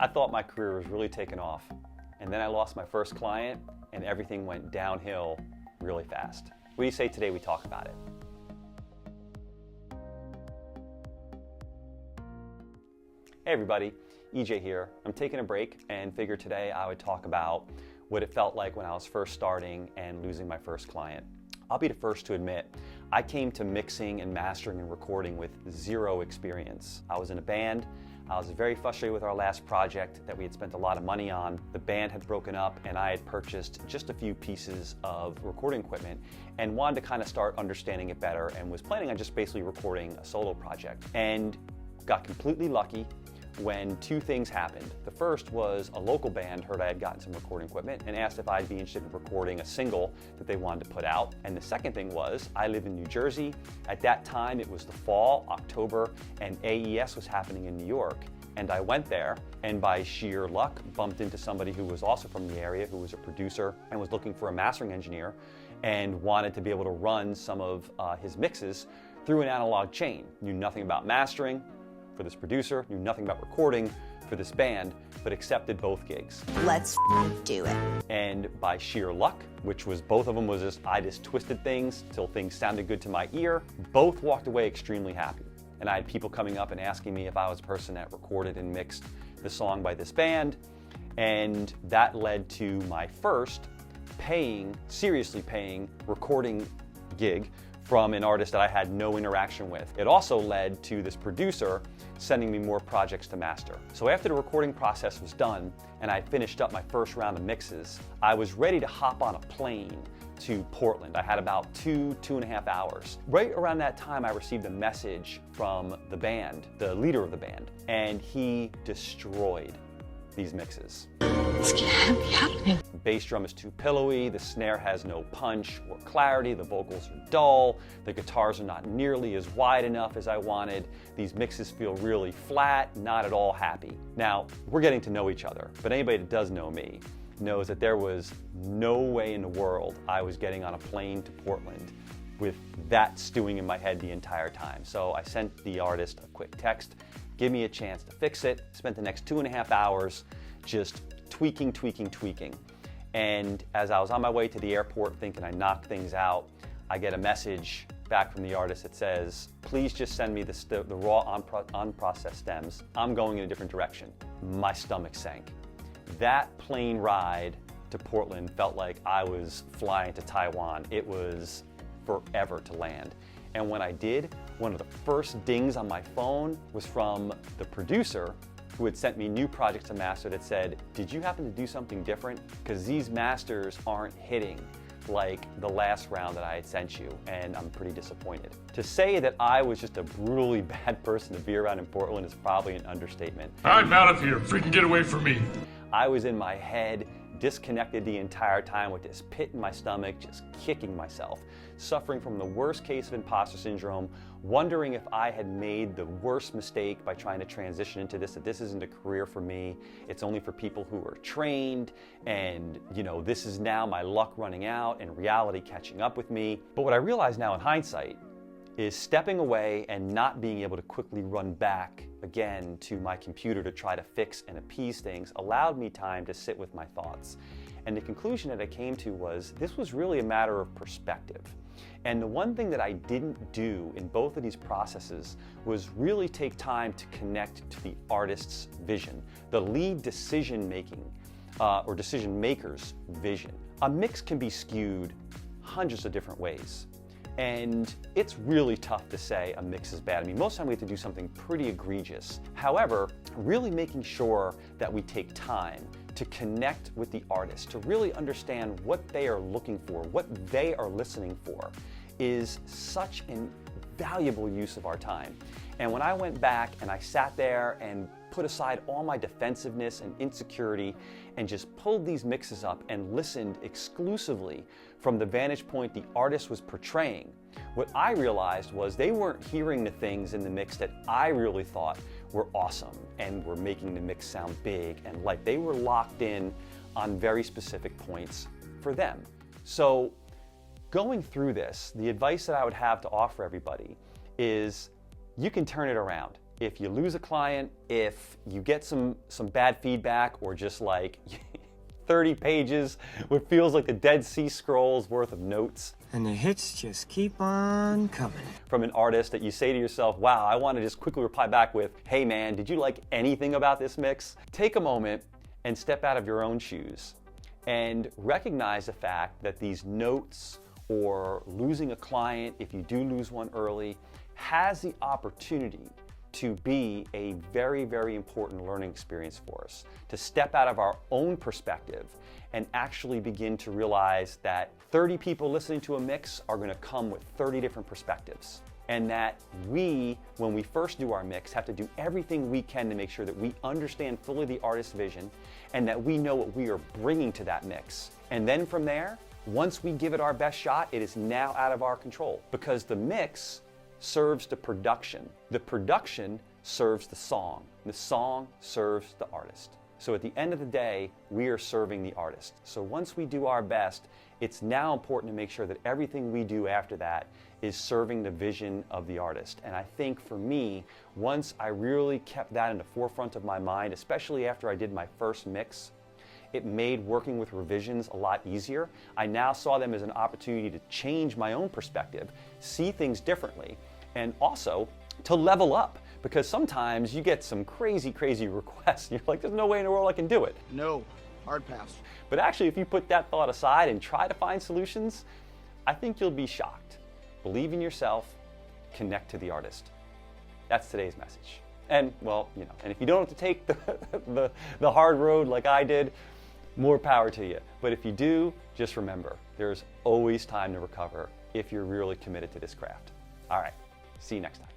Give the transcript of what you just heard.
I thought my career was really taking off, and then I lost my first client and everything went downhill really fast. What do you say today we talk about it? Hey everybody, EJ here. I'm taking a break and figured today I would talk about what it felt like when I was first starting and losing my first client. I'll be the first to admit, I came to mixing and mastering and recording with zero experience. I was in a band. I was very frustrated with our last project that we had spent a lot of money on. The band had broken up and I had purchased just a few pieces of recording equipment and wanted to kind of start understanding it better and was planning on just basically recording a solo project. And got completely lucky when two things happened. The first was a local band heard I had gotten some recording equipment and asked if I'd be interested in recording a single that they wanted to put out. And the second thing was, I live in New Jersey. At that time, it was the fall, October, and AES was happening in New York. And I went there and by sheer luck bumped into somebody who was also from the area, who was a producer and was looking for a mastering engineer and wanted to be able to run some of his mixes through an analog chain. Knew nothing about mastering for this producer, knew nothing about recording for this band, but accepted both gigs. Let's do it. And by sheer luck, which was both of them was just, I just twisted things till things sounded good to my ear, both walked away extremely happy. And I had people coming up and asking me if I was a person that recorded and mixed the song by this band. And that led to my first seriously paying recording gig from an artist that I had no interaction with. It also led to this producer sending me more projects to master. So after the recording process was done and I finished up my first round of mixes, I was ready to hop on a plane to Portland. I had about 2.5 hours. Right around that time, I received a message from the band, the leader of the band, and he destroyed these mixes. This can't be happening. The bass drum is too pillowy, the snare has no punch or clarity, the vocals are dull, the guitars are not nearly as wide enough as I wanted, these mixes feel really flat, not at all happy. Now, we're getting to know each other, but anybody that does know me knows that there was no way in the world I was getting on a plane to Portland with that stewing in my head the entire time. So I sent the artist a quick text, give me a chance to fix it, spent the next 2.5 hours just tweaking. And as I was on my way to the airport thinking I knocked things out, I get a message back from the artist that says, please just send me the raw unprocessed stems. I'm going in a different direction. My stomach sank. That plane ride to Portland felt like I was flying to Taiwan. It was forever to land. And when I did, one of the first dings on my phone was from the producer who had sent me new projects to master that said, did you happen to do something different? Because these masters aren't hitting like the last round that I had sent you, and I'm pretty disappointed. To say that I was just a brutally bad person to be around in Portland is probably an understatement. I'm out of here, freaking get away from me. I was in my head, disconnected the entire time with this pit in my stomach, just kicking myself, suffering from the worst case of imposter syndrome, wondering if I had made the worst mistake by trying to transition into this, that this isn't a career for me, it's only for people who are trained, and this is now my luck running out and reality catching up with me. But what I realize now in hindsight is stepping away and not being able to quickly run back again to my computer to try to fix and appease things allowed me time to sit with my thoughts. And the conclusion that I came to was this was really a matter of perspective. And the one thing that I didn't do in both of these processes was really take time to connect to the artist's vision, the lead decision making or decision maker's vision. A mix can be skewed hundreds of different ways. And it's really tough to say a mix is bad. I mean, most of the time we have to do something pretty egregious. However, really making sure that we take time to connect with the artist, to really understand what they are looking for, what they are listening for, is such an valuable use of our time. And when I went back and I sat there and put aside all my defensiveness and insecurity and just pulled these mixes up and listened exclusively from the vantage point the artist was portraying, what I realized was they weren't hearing the things in the mix that I really thought were awesome and were making the mix sound big and like they were locked in on very specific points for them. So going through this, the advice that I would have to offer everybody is you can turn it around. if you lose a client, if you get some bad feedback, or just like 30 pages, what feels like the Dead Sea Scrolls worth of notes. And the hits just keep on coming. From an artist that you say to yourself, wow, I want to just quickly reply back with, hey man, did you like anything about this mix? Take a moment and step out of your own shoes and recognize the fact that these notes, or losing a client, if you do lose one early, has the opportunity to be a very, very important learning experience for us, to step out of our own perspective and actually begin to realize that 30 people listening to a mix are going to come with 30 different perspectives. And that we, when we first do our mix, have to do everything we can to make sure that we understand fully the artist's vision and that we know what we are bringing to that mix. And then from there, once we give it our best shot, it is now out of our control, because the mix serves the production. The production serves the song. The song serves the artist. So at the end of the day, we are serving the artist. So once we do our best, it's now important to make sure that everything we do after that is serving the vision of the artist. And I think for me, once I really kept that in the forefront of my mind, especially after I did my first mix, it made working with revisions a lot easier. I now saw them as an opportunity to change my own perspective, see things differently, and also to level up. Because sometimes you get some crazy, crazy requests. You're like, there's no way in the world I can do it. No, hard pass. But actually, if you put that thought aside and try to find solutions, I think you'll be shocked. Believe in yourself, connect to the artist. That's today's message. And well, you know, and if you don't have to take the hard road like I did, more power to you. But if you do, just remember, there's always time to recover if you're really committed to this craft. All right, see you next time.